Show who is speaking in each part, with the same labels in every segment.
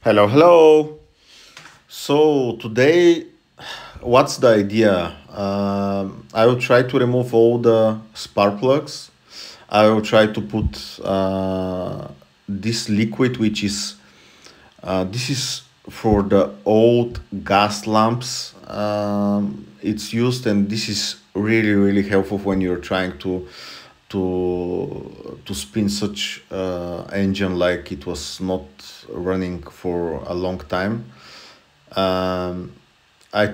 Speaker 1: Hello, hello. So today, what's the idea? I will try to remove all the spark plugs. I will try to put this liquid, which is this is for the old gas lamps. It's used, and this is really helpful when you're trying to spin such engine like it was not running for a long time. Um, I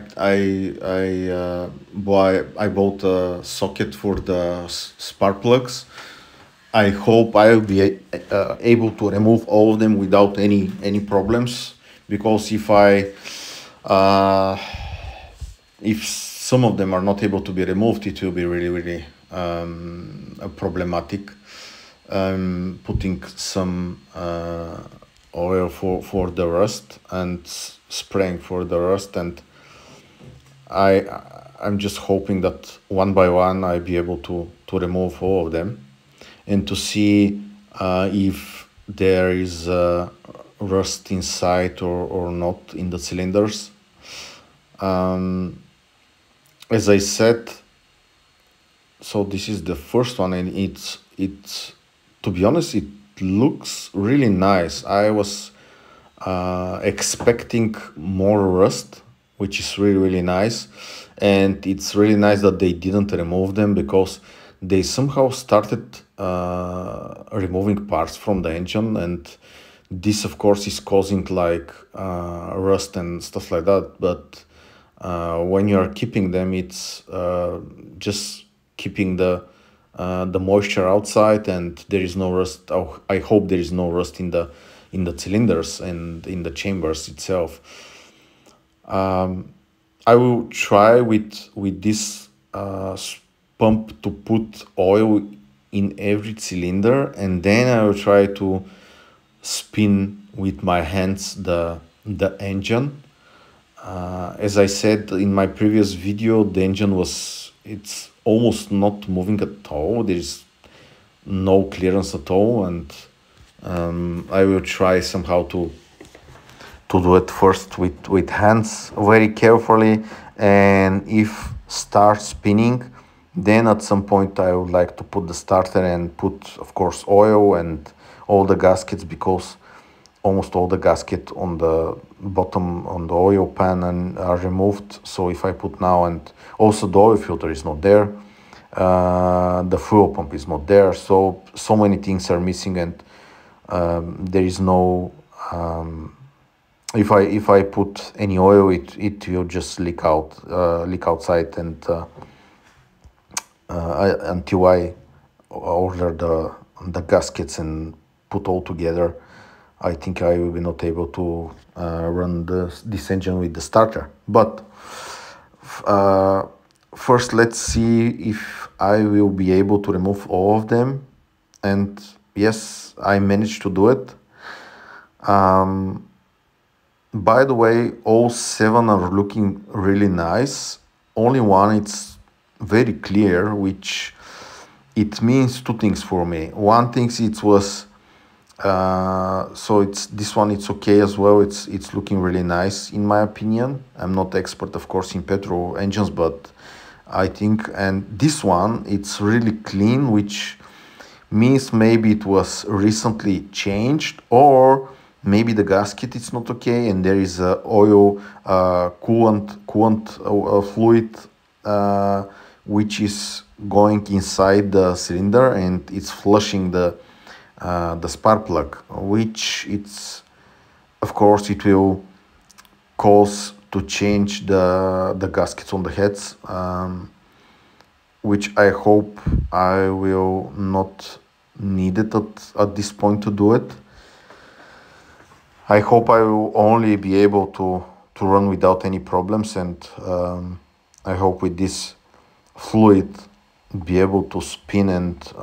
Speaker 1: bought a socket for the spark plugs. I hope I'll be able to remove all of them without any problems. Because uh, if some of them are not able to be removed, it will be really problematic. Putting some oil for the rust and spraying for the rust, and I I'm just hoping that one by one I'll be able to remove all of them and to see if there is rust inside or not in the cylinders. As I said, so this is the first one, and it's to be honest, it looks really nice. I was expecting more rust, which is really nice, and it's really nice that they didn't remove them because they somehow started removing parts from the engine, and this of course is causing like rust and stuff like that. But when you are keeping them, it's just keeping the moisture outside, and there is no rust. Oh, I hope there is no rust in the cylinders and in the chambers itself. I will try with this pump to put oil in every cylinder, and then I will try to spin with my hands the engine. As I said in my previous video, the engine it's almost not moving at all. There's no clearance at all, and I will try somehow to do it first with hands very carefully, and if start spinning, then at some point I would like to put the starter and put of course oil and all the gaskets, because almost all the gasket on the bottom on the oil pan and are removed. So if I put now, and also the oil filter is not there, the fuel pump is not there, so many things are missing, and there is no if I put any oil, it will just leak outside, and until I order the gaskets and put all together, I think I will be not able to run this engine with the starter. But first, let's see if I will be able to remove all of them. And yes, I managed to do it. By the way, all seven are looking really nice. Only one it's very clear, which it means two things for me. One thing, it was so it's this one, it's okay as well. It's looking really nice in my opinion. I'm not expert of course in petrol engines, but I think, and this one it's really clean, which means maybe it was recently changed, or maybe the gasket is not okay and there is a oil coolant fluid which is going inside the cylinder, and it's flushing the spark plug, which it's of course it will cause to change the gaskets on the heads, which I hope I will not need it at this point to do it. I hope I will only be able to run without any problems, and I hope with this fluid be able to spin and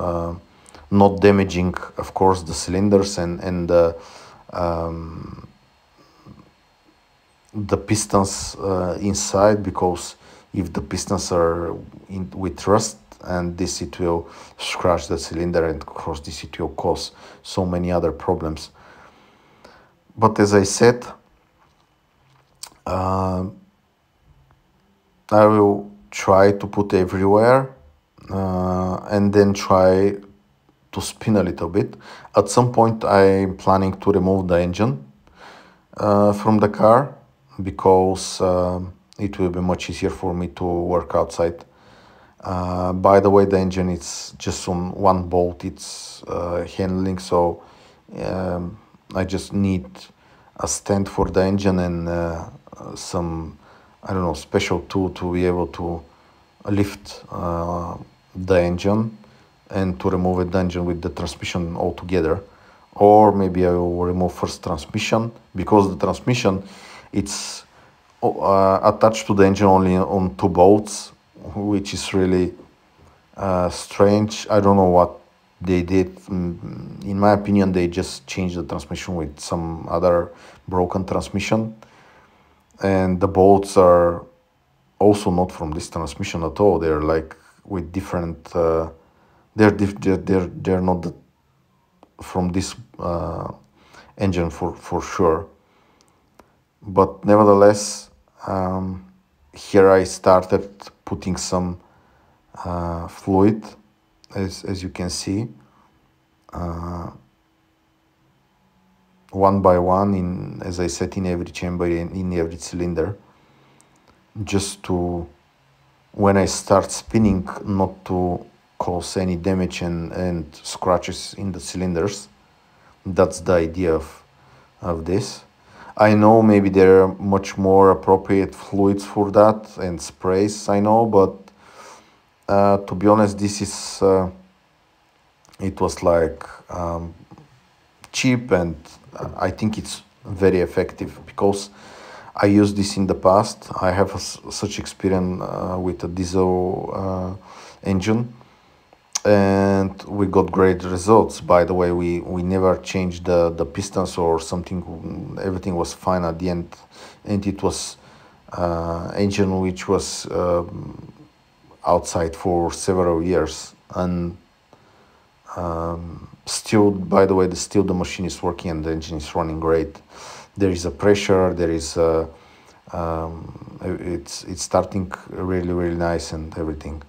Speaker 1: not damaging of course the cylinders and the pistons inside, because if the pistons are with rust, and this it will scratch the cylinder, and of course this it will cause so many other problems. But as I said, I will try to put everywhere, and then try to spin a little bit. At some point, I'm planning to remove the engine from the car, because it will be much easier for me to work outside. By the way, the engine is just on one bolt, it's handling, so I just need a stand for the engine and some, I don't know, special tool to be able to lift the engine and to remove the engine with the transmission altogether. Or maybe I will remove first transmission, because the transmission, it's attached to the engine only on two bolts, which is really strange. I don't know what they did. In my opinion, they just changed the transmission with some other broken transmission, and the bolts are also not from this transmission at all. They're like with different. They're not from this engine for sure. But nevertheless, here I started putting some fluid, as you can see, one by one, in, as I said, in every chamber, in every cylinder, just to, when I start spinning, not to cause any damage and scratches in the cylinders. That's the idea of this. I know maybe there are much more appropriate fluids for that and sprays, I know, but to be honest, this is, it was like cheap, and I think it's very effective, because I used this in the past. I have such experience with a diesel engine, and we got great results. By the way, we never changed the pistons or something. Everything was fine at the end, and it was engine which was outside for several years, and still, by the way, still the machine is working and the engine is running great. There is a pressure, there is a, it's starting really nice and everything.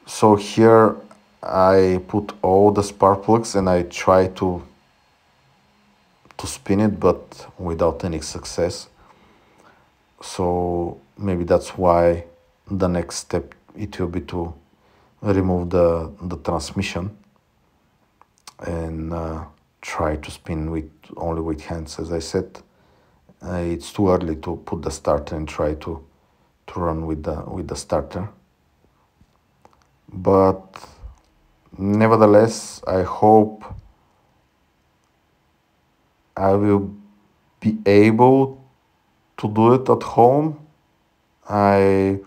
Speaker 1: So here I put all the spark plugs and I try to spin it, but without any success. So maybe that's why the next step, it will be to remove the transmission and try to spin with only with hands. As I said, it's too early to put the starter and try to run with the starter. But nevertheless, I hope I will be able to do it at home. I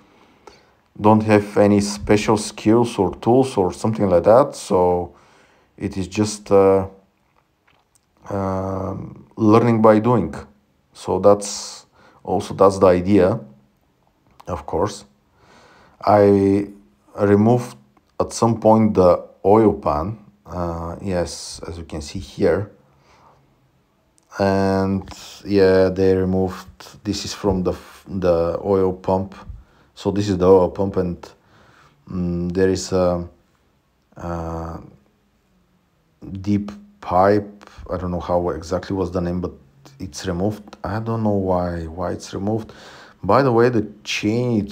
Speaker 1: don't have any special skills or tools or something like that, so it is just learning by doing. So that's the idea, of course. I removed at some point the oil pan, yes, as you can see here, and yeah, they removed, this is from the oil pump. So this is the oil pump, and there is a deep pipe. I don't know how exactly was the name, but it's removed. I don't know why it's removed. By the way, the chain,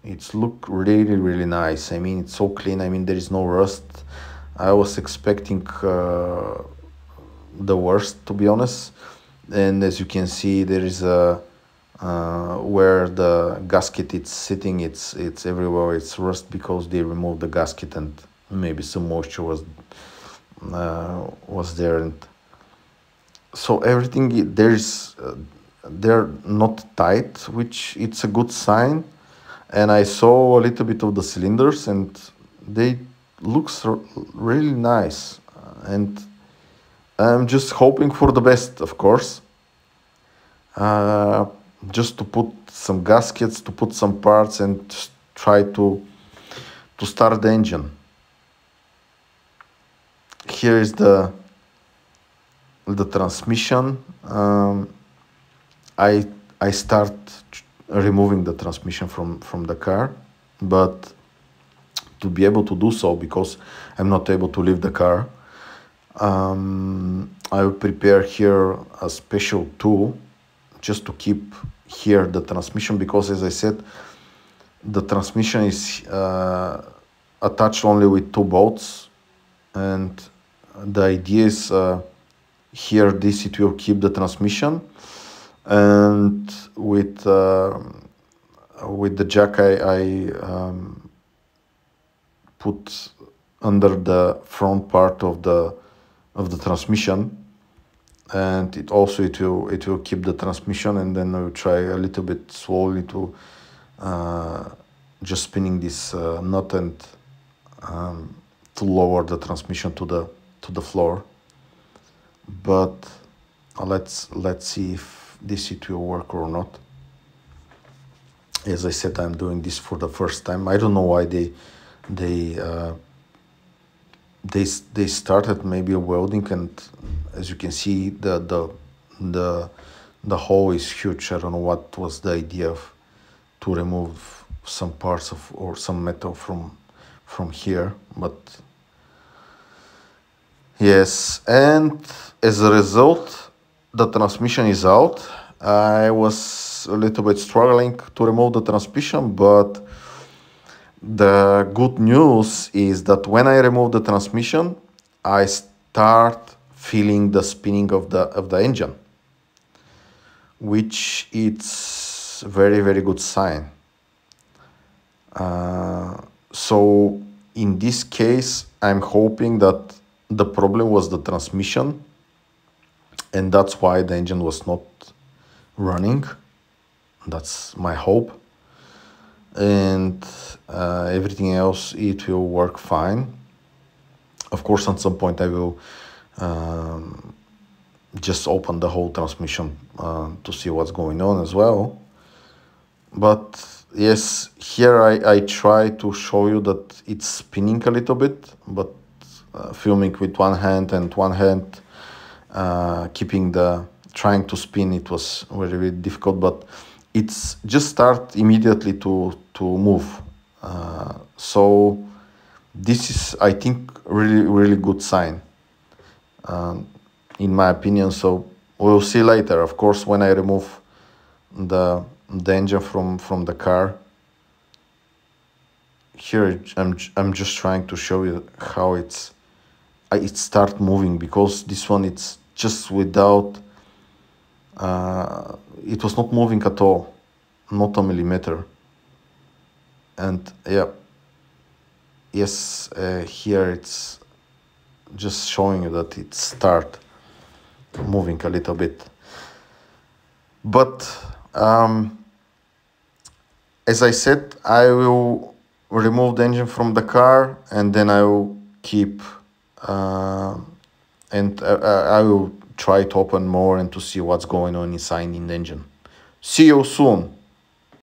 Speaker 1: it's look really nice. I mean, it's so clean. I mean, there is no rust. I was expecting the worst, to be honest. And as you can see, there is a where the gasket is sitting, it's everywhere, it's rust, because they removed the gasket and maybe some moisture was there. And so everything, they're not tight, which it's a good sign. And I saw a little bit of the cylinders and they looks really nice, and I'm just hoping for the best, of course. Just to put some gaskets, to put some parts, and try to start the engine. Here is the the transmission, I I start removing the transmission from the car, but to be able to do so, because I'm not able to leave the car, I will prepare here a special tool just to keep here the transmission, because as I said, the transmission is attached only with 2 bolts, and the idea is here this it will keep the transmission, and with the jack I put under the front part of the transmission, and it will keep the transmission. And then I will try a little bit slowly to just spinning this nut, and to lower the transmission to the floor. But let's see if it will work or not. As I said, I'm doing this for the first time. I don't know why they started maybe welding, and as you can see, the hole is huge. I don't know what was the idea of to remove some parts of or some metal from here, but yes. And as a result, the transmission is out. I was a little bit struggling to remove the transmission, but the good news is that when I remove the transmission, I start feeling the spinning of the engine, which it's very, very good sign. So in this case, I'm hoping that the problem was the transmission, and that's why the engine was not running. That's my hope. And everything else, it will work fine. Of course, at some point I will just open the whole transmission to see what's going on as well. But yes, here I try to show you that it's spinning a little bit, but filming with one hand, and one hand trying to spin, it was very, very difficult. But it's just start immediately to move. So this is, I think, really, really good sign, in my opinion. So we'll see later. Of course, when I remove the engine from the car, here I'm just trying to show you how it start moving, because this one, it's just without it was not moving at all, not a millimeter. And yeah, yes, here it's just showing you that it start moving a little bit. But as I said, I will remove the engine from the car, and then I will keep and I will try to open more and to see what's going on inside in the engine. See you soon.